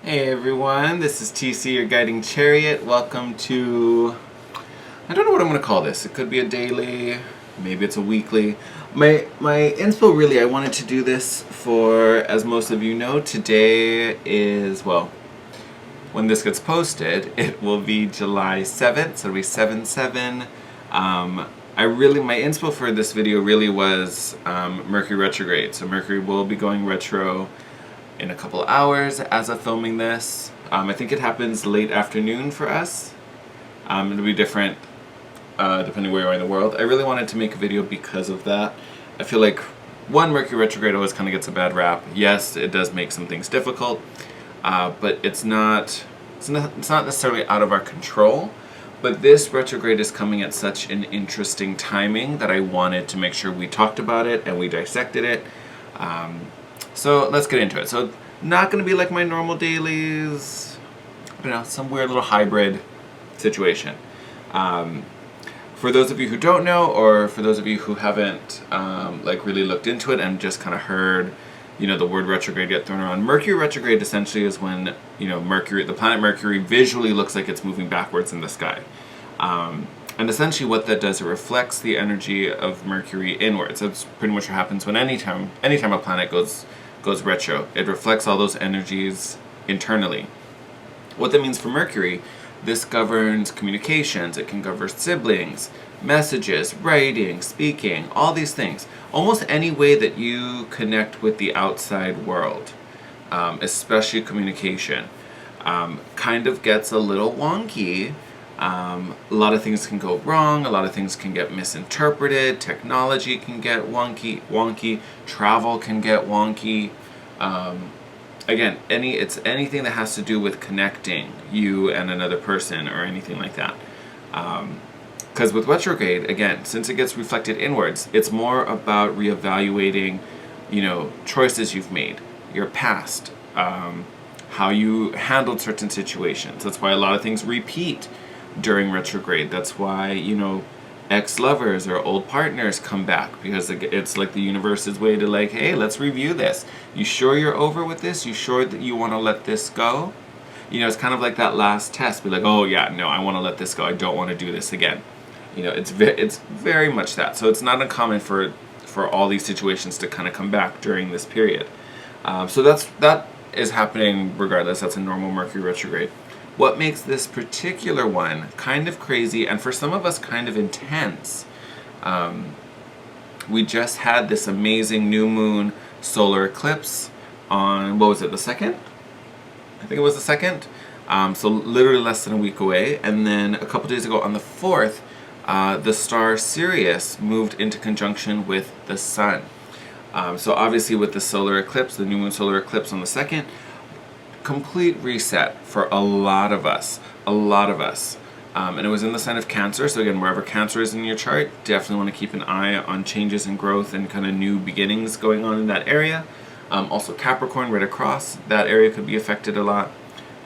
Hey everyone, this is TC, your guiding chariot. Welcome to, I don't know what I'm going to call this. It could be a daily, maybe it's a weekly. My inspo really, I wanted to do this for, as most of you know, today is, well, when this gets posted, it will be July 7th, so it'll be 7/7. My inspo for this video really was Mercury retrograde. So Mercury will be going retro in a couple hours as of filming this. I think it happens late afternoon for us. It'll be different depending where you are in the world. I really wanted to make a video because of that. I feel like, one, Mercury retrograde always kind of gets a bad rap. Yes, it does make some things difficult, but it's not necessarily out of our control. But this retrograde is coming at such an interesting timing that I wanted to make sure we talked about it and we dissected it. So let's get into it. So not going to be like my normal dailies, some weird little hybrid situation. For those of you who don't know, or for those of you who haven't really looked into it and just kind of heard, the word retrograde get thrown around. Mercury retrograde essentially is when, Mercury, the planet Mercury, visually looks like it's moving backwards in the sky. And essentially what that does, it reflects the energy of Mercury inwards. That's pretty much what happens when anytime a planet goes retro. It reflects all those energies internally. What that means for Mercury, this governs communications, it can govern siblings, messages, writing, speaking, all these things. Almost any way that you connect with the outside world, especially communication, kind of gets a little wonky. A lot of things can go wrong, a lot of things can get misinterpreted, technology can get wonky, travel can get wonky. Again, it's anything that has to do with connecting you and another person or anything like that. Because with retrograde, again, since it gets reflected inwards, it's more about reevaluating, choices you've made, your past, how you handled certain situations. That's why a lot of things repeat during retrograde. That's why, ex-lovers or old partners come back, because it's like the universe's way to hey, let's review this. You sure you're over with this? You sure that you want to let this go? It's kind of like that last test. Be like, oh yeah, no, I want to let this go. I don't want to do this again. It's very much that. So it's not uncommon for all these situations to kind of come back during this period. So that is happening regardless. That's a normal Mercury retrograde. What makes this particular one kind of crazy, and for some of us kind of intense, we just had this amazing new moon solar eclipse on, what was it, the 2nd? I think it was the 2nd. So literally less than a week away. And then a couple days ago on the 4th, the star Sirius moved into conjunction with the sun. So obviously with the solar eclipse, the new moon solar eclipse on the 2nd, complete reset for a lot of us. And it was in the sign of Cancer. So again, wherever Cancer is in your chart, definitely want to keep an eye on changes and growth and kind of new beginnings going on in that area. Also Capricorn right across, that area could be affected a lot.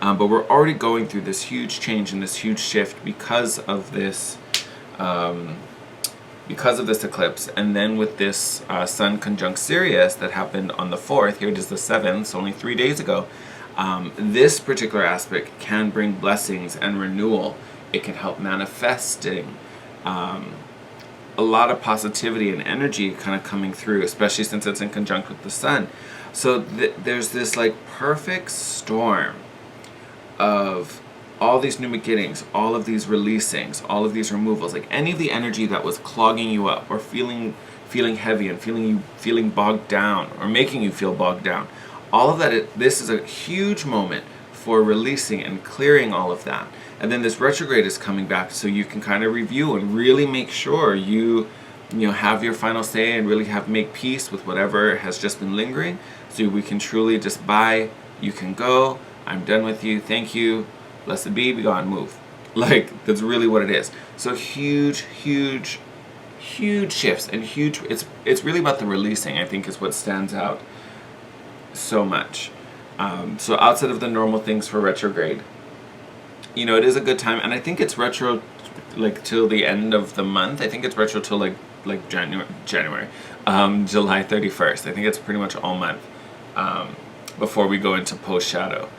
But we're already going through this huge change and this huge shift because of this eclipse. And then with this Sun conjunct Sirius that happened on the 4th, here it is the 7th, so only 3 days ago. This particular aspect can bring blessings and renewal. It can help manifesting a lot of positivity and energy kind of coming through, especially since it's in conjunct with the sun. So there's this perfect storm of all these new beginnings, all of these releasings, all of these removals, any of the energy that was clogging you up or feeling heavy and feeling bogged down or making you feel bogged down. All of that, this is a huge moment for releasing and clearing all of that. And then this retrograde is coming back, so you can kind of review and really make sure you have your final say and really make peace with whatever has just been lingering. So we can truly just you can go, I'm done with you, thank you, blessed be gone, move. That's really what it is. So huge shifts and it's really about the releasing, I think, is what stands out so much. So outside of the normal things for retrograde, it is a good time, and I think it's retro till the end of the month. I think it's retro till January, July 31st. I think it's pretty much all month before we go into post shadow.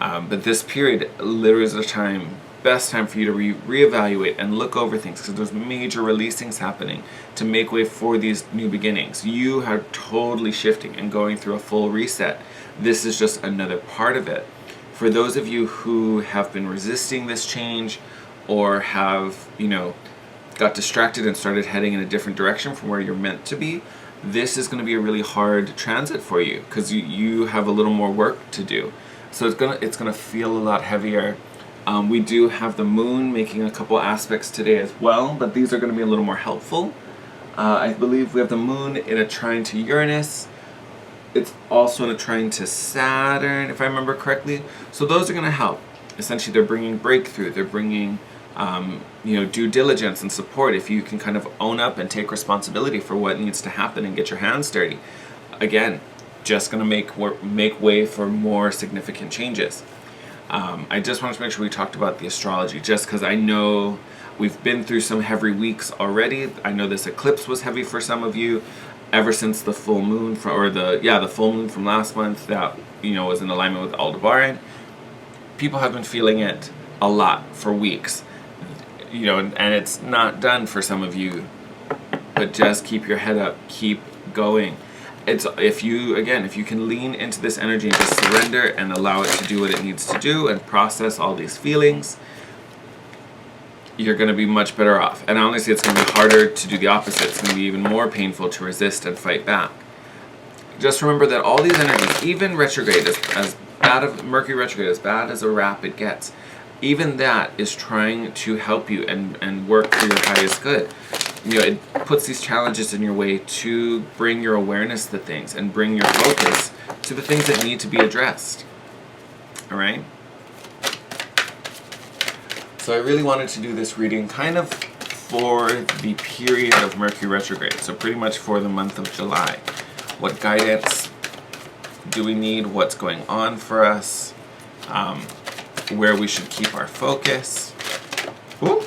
But this period literally is the best time for you to reevaluate and look over things, because there's major releasings happening to make way for these new beginnings. You are totally shifting and going through a full reset. This is just another part of it. For those of you who have been resisting this change, or have, got distracted and started heading in a different direction from where you're meant to be, this is going to be a really hard transit for you, because you have a little more work to do. So it's gonna feel a lot heavier. We do have the moon making a couple aspects today as well, but these are going to be a little more helpful. I believe we have the moon in a trine to Uranus. It's also in a trine to Saturn, if I remember correctly. So those are going to help. Essentially, they're bringing breakthrough. They're bringing due diligence and support. If you can kind of own up and take responsibility for what needs to happen and get your hands dirty. Again, just going to make way for more significant changes. I just wanted to make sure we talked about the astrology, just because I know we've been through some heavy weeks already. I know this eclipse was heavy for some of you, ever since the full moon the full moon from last month that was in alignment with Aldebaran. People have been feeling it a lot for weeks, and it's not done for some of you. But just keep your head up, keep going. If you can lean into this energy and just surrender and allow it to do what it needs to do and process all these feelings, you're going to be much better off. And honestly, it's going to be harder to do the opposite. It's going to be even more painful to resist and fight back. Just remember that all these energies, even retrograde, as bad of Mercury retrograde, as bad as a rap it gets, even that is trying to help you and work for your highest good. It puts these challenges in your way to bring your awareness to things and bring your focus to the things that need to be addressed. All right? So I really wanted to do this reading kind of for the period of Mercury retrograde. So pretty much for the month of July. What guidance do we need? What's going on for us? Where we should keep our focus. Ooh.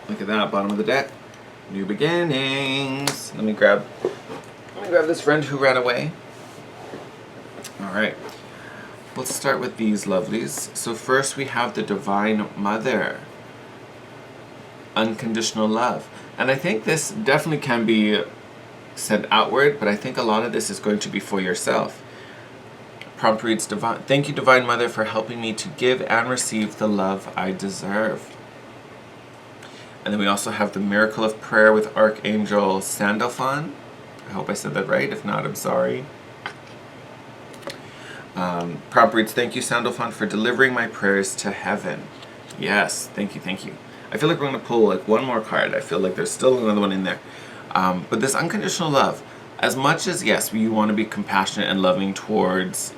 Look at that, bottom of the deck. New beginnings. Let me grab this friend who ran away. All right. Let's start with these lovelies. So first we have the Divine Mother. Unconditional love. And I think this definitely can be sent outward, but I think a lot of this is going to be for yourself. Prompt reads, thank you, Divine Mother, for helping me to give and receive the love I deserve. And then we also have the Miracle of Prayer with Archangel Sandalphon. I hope I said that right. If not, I'm sorry. Prompt reads, thank you, Sandalphon, for delivering my prayers to heaven. Yes, thank you, thank you. I feel like we're going to pull one more card. I feel like there's still another one in there. But this unconditional love, as much as, yes, you want to be compassionate and loving towards,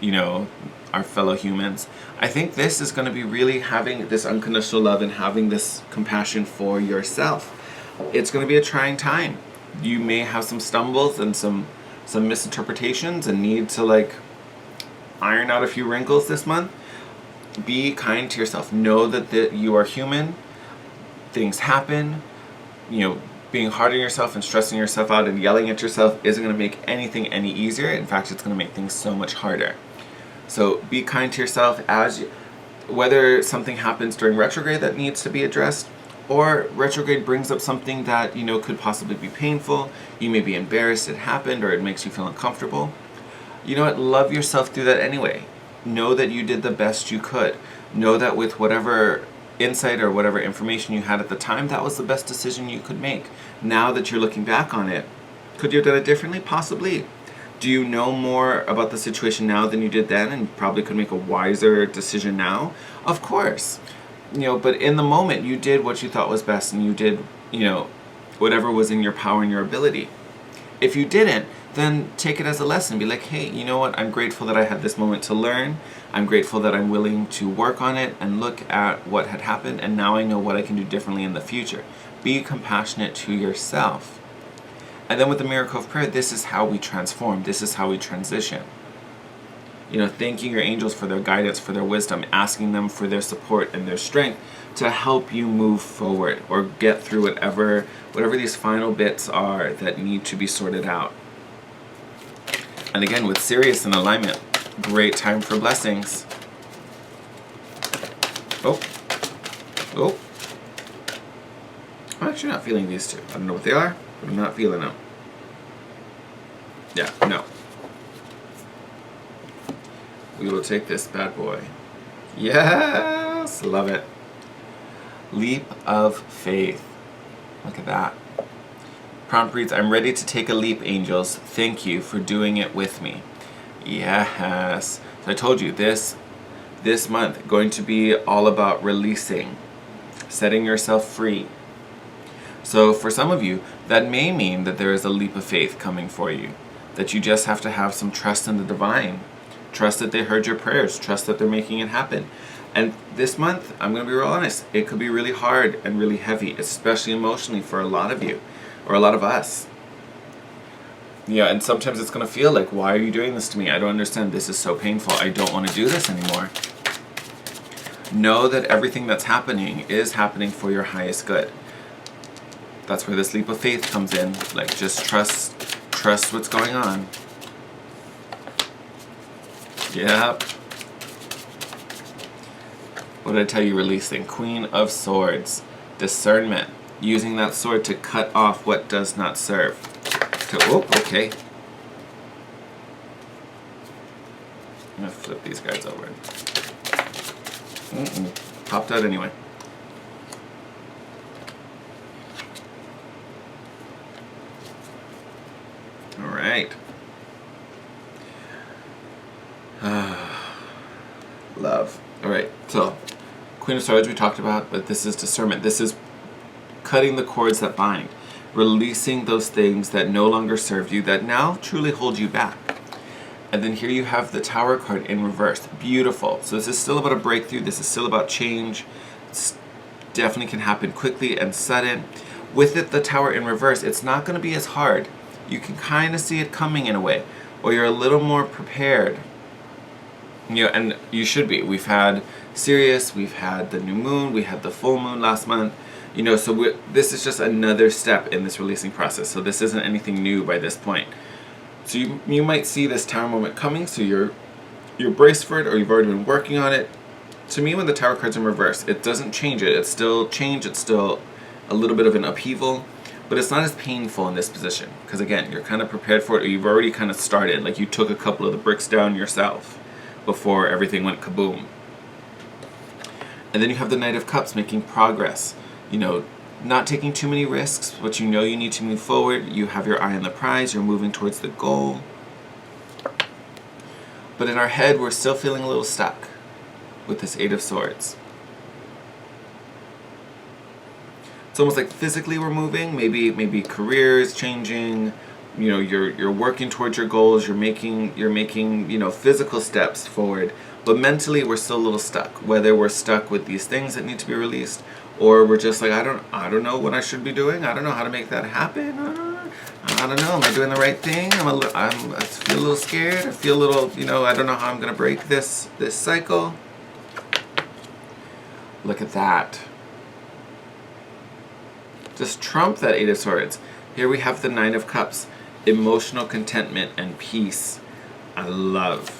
our fellow humans, I think this is going to be really having this unconditional love and having this compassion for yourself. It's going to be a trying time. You may have some stumbles and some misinterpretations and need to iron out a few wrinkles this month. Be kind to yourself. Know that you are human. Things happen. Being hard on yourself and stressing yourself out and yelling at yourself isn't going to make anything any easier. In fact, it's going to make things so much harder. So be kind to yourself whether something happens during retrograde that needs to be addressed, or retrograde brings up something that could possibly be painful. You may be embarrassed it happened, or it makes you feel uncomfortable. You know what? Love yourself through that anyway. Know that you did the best you could. Know that with whatever insight or whatever information you had at the time, that was the best decision you could make. Now that you're looking back on it, could you have done it differently? Possibly. Do you know more about the situation now than you did then and probably could make a wiser decision now? Of course. But in the moment, you did what you thought was best, and you did, whatever was in your power and your ability. If you didn't, then take it as a lesson. Be like, hey, you know what? I'm grateful that I had this moment to learn. I'm grateful that I'm willing to work on it and look at what had happened, and now I know what I can do differently in the future. Be compassionate to yourself. And then with the Miracle of Prayer, this is how we transform. This is how we transition. Thanking your angels for their guidance, for their wisdom, asking them for their support and their strength to help you move forward or get through whatever these final bits are that need to be sorted out. And again, with Sirius in alignment, great time for blessings. Oh. Oh. I'm actually not feeling these two. I don't know what they are, but I'm not feeling them. Yeah, no. We will take this bad boy. Yes! Love it. Leap of faith. Look at that. Prompt reads, I'm ready to take a leap, angels. Thank you for doing it with me. Yes. So I told you, this month going to be all about releasing, setting yourself free. So for some of you, that may mean that there is a leap of faith coming for you. That you just have to have some trust in the divine. Trust that they heard your prayers. Trust that they're making it happen. And this month, I'm going to be real honest, it could be really hard and really heavy, especially emotionally for a lot of you, or a lot of us. Yeah, and sometimes it's going to feel like, why are you doing this to me? I don't understand. This is so painful. I don't want to do this anymore. Know that everything that's happening is happening for your highest good. That's where this leap of faith comes in. Like, just trust what's going on. Yep. What did I tell you releasing? Queen of Swords. Discernment. Using that sword to cut off what does not serve. Oh, okay. I'm going to flip these guys over. Popped out anyway. Alright. Love. Alright, so Queen of Swords we talked about, but this is discernment. This is cutting the cords that bind. Releasing those things that no longer serve you, that now truly hold you back. And then here you have the Tower card in reverse. Beautiful. So this is still about a breakthrough. This is still about change. It's definitely can happen quickly and sudden. With it, the Tower in reverse, it's not going to be as hard. You can kind of see it coming in a way, or you're a little more prepared. You know, and you should be. We've had Sirius, we've had the new moon, we had the full moon last month. You know, so this is just another step in this releasing process. So this isn't anything new by this point. So you might see this Tower moment coming, so you're braced for it, or you've already been working on it. To me, when the Tower card's in reverse, it doesn't change it. It's still change, it's still a little bit of an upheaval, but it's not as painful in this position. Because again, you're kind of prepared for it, or you've already kind of started, like you took a couple of the bricks down yourself before everything went kaboom. And then you have the Knight of Cups making progress. You know, not taking too many risks, but you know you need to move forward. You have your eye on the prize. You're moving towards the goal. But in our head, we're still feeling a little stuck with this Eight of Swords. It's almost like physically we're moving. Maybe career is changing. You know, you're working towards your goals. You're making you know, physical steps forward. But mentally, we're still a little stuck. Whether we're stuck with these things that need to be released, or we're just like, I don't know what I should be doing. I don't know how to make that happen. I don't know. Am I doing the right thing? I feel a little scared. I feel a little, you know, I don't know how I'm gonna break this cycle. Look at that. Just trump that Eight of Swords. Here we have the Nine of Cups. Emotional contentment and peace. I love.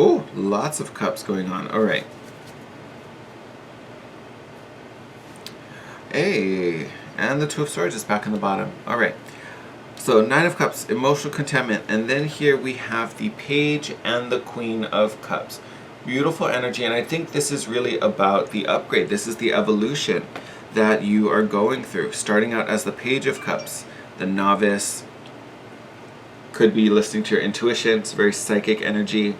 Oh, lots of cups going on. All right. Hey, and the Two of Swords is back in the bottom. All right. So Nine of Cups, emotional contentment, and then here we have the Page and the Queen of Cups. Beautiful energy, and I think this is really about the upgrade. This is the evolution that you are going through. Starting out as the Page of Cups, the novice, could be listening to your intuition. It's very psychic energy.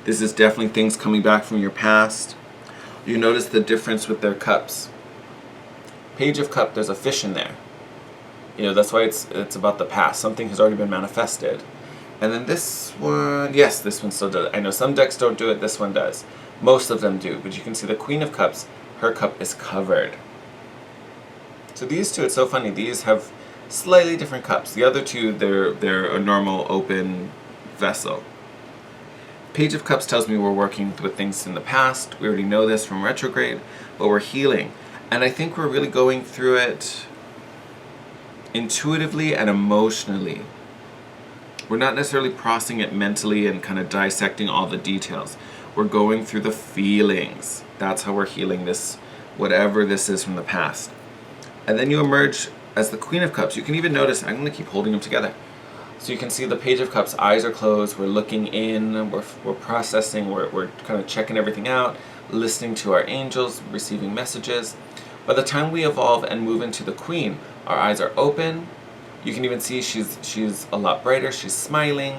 This is definitely things coming back from your past. You notice the difference with their cups. Page of Cup, there's a fish in there. You know, that's why it's about the past. Something has already been manifested. And then this one, yes, this one still does it. I know some decks don't do it, this one does. Most of them do, but you can see the Queen of Cups, her cup is covered. So these two, it's so funny, these have slightly different cups. The other two, they're a normal open vessel. Page of Cups tells me we're working with things in the past. We already know this from Retrograde, but we're healing. And I think we're really going through it intuitively and emotionally. We're not necessarily processing it mentally and kind of dissecting all the details. We're going through the feelings. That's how we're healing this, whatever this is from the past. And then you emerge as the Queen of Cups. You can even notice, I'm going to keep holding them together. So you can see the Page of Cups, eyes are closed, we're looking in, we're processing, we're kind of checking everything out, listening to our angels, receiving messages. By the time we evolve and move into the Queen, our eyes are open. You can even see she's a lot brighter, she's smiling.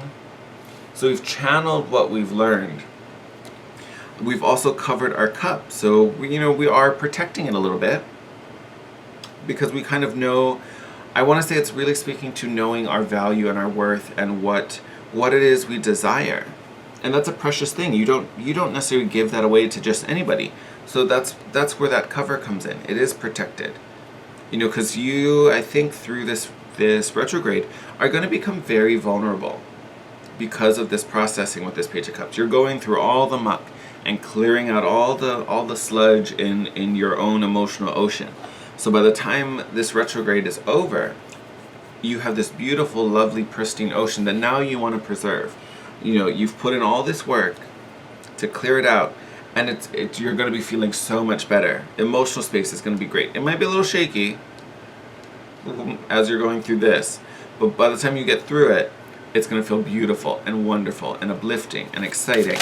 So we've channeled what we've learned. We've also covered our cup, so we are protecting it a little bit, because we kind of know. I want to say it's really speaking to knowing our value and our worth and what it is we desire, and that's a precious thing. You don't necessarily give that away to just anybody. So that's where that cover comes in. It is protected, because you, I think, through this retrograde are going to become very vulnerable because of this processing with this Page of Cups. You're going through all the muck and clearing out all the sludge in your own emotional ocean. So by the time this retrograde is over, you have this beautiful, lovely, pristine ocean that now you want to preserve. You've put in all this work to clear it out, and you're going to be feeling so much better. Emotional space is going to be great. It might be a little shaky as you're going through this, but by the time you get through it, it's going to feel beautiful and wonderful and uplifting and exciting.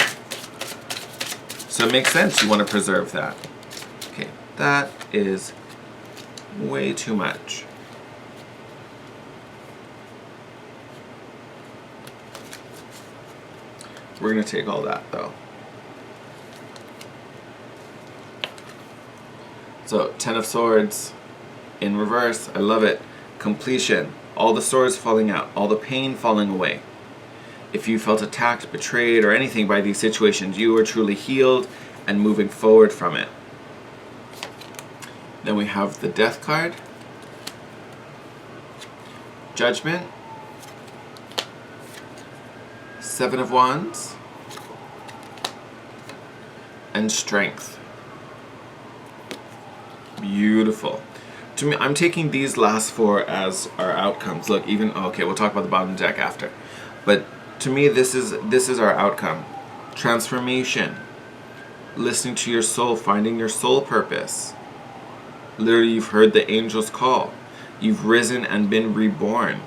So it makes sense you want to preserve that. Okay, that is way too much. We're going to take all that though. So 10 of Swords in reverse. I love it. Completion. All the swords falling out. All the pain falling away. If you felt attacked, betrayed, or anything by these situations, you are truly healed and moving forward from it. Then we have the Death card. Judgment. 7 of Wands. And Strength. Beautiful. To me, I'm taking these last 4 as our outcomes. Look, okay, we'll talk about the bottom deck after. But to me, this is our outcome. Transformation. Listening to your soul, finding your soul purpose. Literally, you've heard the angel's call. You've risen and been reborn.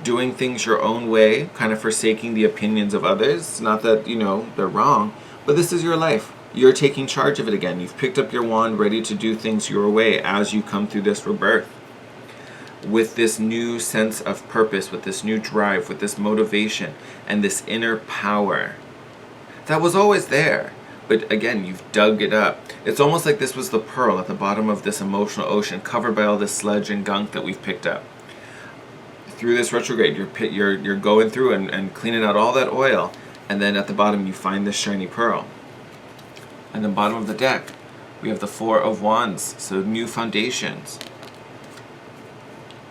Doing things your own way, kind of forsaking the opinions of others. Not that, they're wrong, but this is your life. You're taking charge of it again. You've picked up your wand, ready to do things your way as you come through this rebirth. With this new sense of purpose, with this new drive, with this motivation, and this inner power. That was always there. But again, you've dug it up. It's almost like this was the pearl at the bottom of this emotional ocean, covered by all this sludge and gunk that we've picked up. Through this retrograde, you're going through and cleaning out all that oil, and then at the bottom you find this shiny pearl. And the bottom of the deck, we have the 4 of Wands, so new foundations.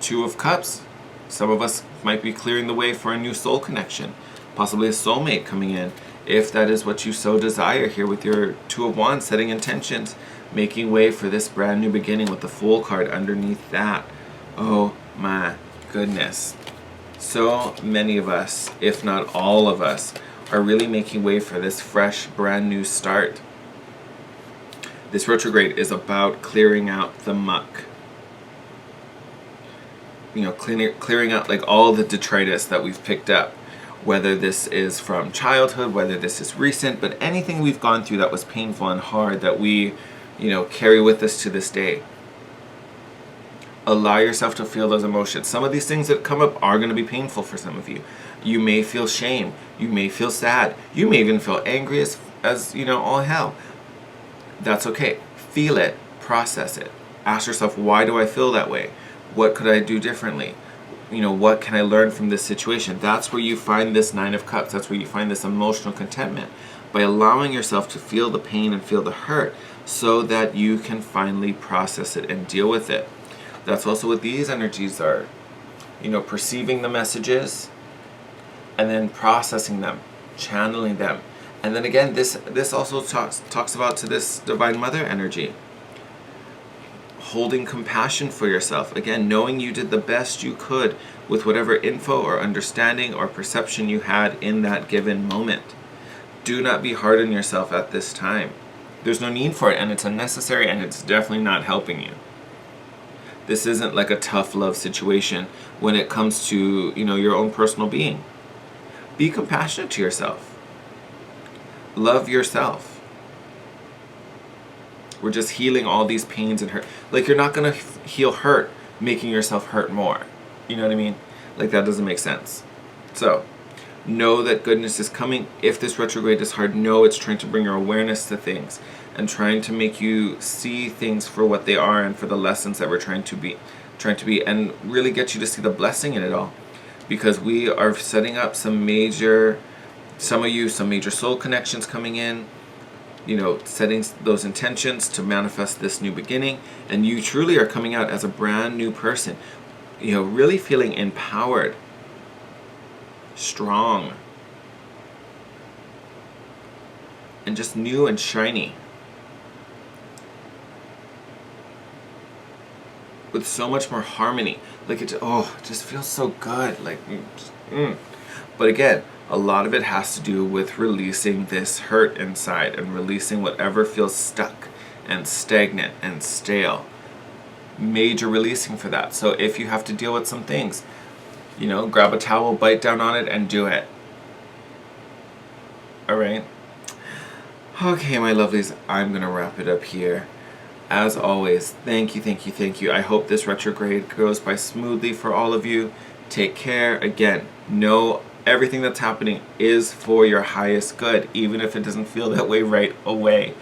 2 of Cups. Some of us might be clearing the way for a new soul connection, possibly a soulmate coming in. If that is what you so desire here with your 2 of Wands, setting intentions, making way for this brand new beginning with the Fool card underneath that. Oh my goodness. So many of us, if not all of us, are really making way for this fresh, brand new start. This retrograde is about clearing out the muck. Clearing out like all the detritus that we've picked up. Whether this is from childhood, whether this is recent, but anything we've gone through that was painful and hard that we, carry with us to this day. Allow yourself to feel those emotions. Some of these things that come up are going to be painful for some of you. You may feel shame. You may feel sad. You may even feel angry as all hell. That's okay. Feel it. Process it. Ask yourself, why do I feel that way? What could I do differently? What can I learn from this situation? That's where you find this 9 of Cups. That's where you find this emotional contentment. By allowing yourself to feel the pain and feel the hurt so that you can finally process it and deal with it. That's also what these energies are. Perceiving the messages and then processing them, channeling them. And then again, this also talks about to this Divine Mother energy. holding compassion for yourself. Again, knowing you did the best you could with whatever info or understanding or perception you had in that given moment. Do not be hard on yourself at this time. There's no need for it, and it's unnecessary, and it's definitely not helping you. This isn't like a tough love situation when it comes to, your own personal being. Be compassionate to yourself. Love yourself. We're just healing all these pains and hurt. Like, you're not going to heal hurt making yourself hurt more. You know what I mean? Like, that doesn't make sense. So, know that goodness is coming. If this retrograde is hard, know it's trying to bring your awareness to things and trying to make you see things for what they are and for the lessons that we're trying to be, and really get you to see the blessing in it all. Because we are setting up some major soul connections coming in, setting those intentions to manifest this new beginning. And you truly are coming out as a brand new person, really feeling empowered, strong, and just new and shiny. With so much more harmony. Like, it just feels so good. Like, But again, a lot of it has to do with releasing this hurt inside and releasing whatever feels stuck and stagnant and stale. Major releasing for that. So if you have to deal with some things, grab a towel, bite down on it, and do it. Alright? Okay, my lovelies, I'm going to wrap it up here. As always, thank you. I hope this retrograde goes by smoothly for all of you. Take care. Again, know everything that's happening is for your highest good, even if it doesn't feel that way right away.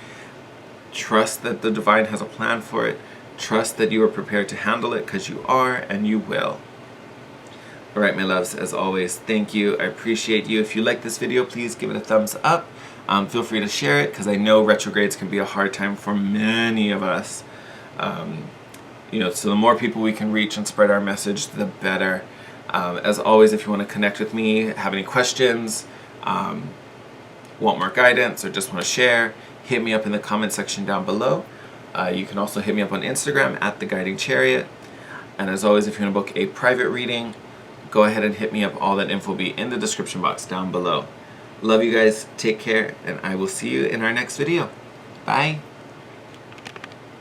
Trust that the divine has a plan for it. Trust that you are prepared to handle it, because you are, and you will. Alright, my loves, as always, thank you. I appreciate you. If you like this video, please give it a thumbs up. Feel free to share it, because I know retrogrades can be a hard time for many of us. So the more people we can reach and spread our message, the better. As always, if you want to connect with me, have any questions, want more guidance, or just want to share, hit me up in the comment section down below. You can also hit me up on Instagram at The Guiding Chariot. And as always, if you want to book a private reading, go ahead and hit me up. All that info will be in the description box down below. Love you guys, take care, and I will see you in our next video. Bye!